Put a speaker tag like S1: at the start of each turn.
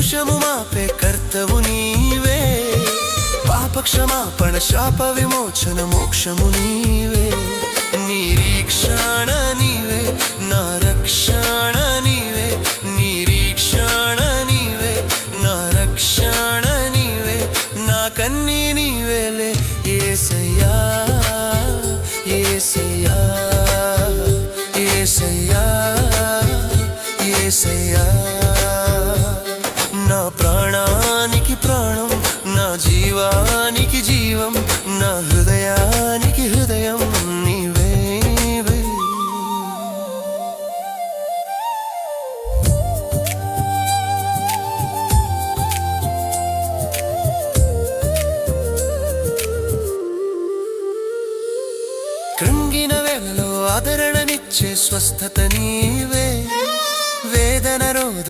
S1: కల్మషము మాపే కర్తవు నీవే, పాప క్షమాపణ శాప విమోచన మోక్షము నీవే. నిరీక్షణ నీవే నా రక్షణ నీవే, నిరీక్షణ నీవే నా రక్షణ నీవే, నా కన్నీ నీవేలే యేసయ్యా యేసయ్యా యేసయ్యా యేసయ్యా. నా ప్రాణానికి ప్రాణం, నా జీవానికి జీవం, నా హృదయానికి హృదయం నీవే. కృంగిన వేళలో ఆదరణనిచ్చే స్వస్థత నీవే, వేదన రోధ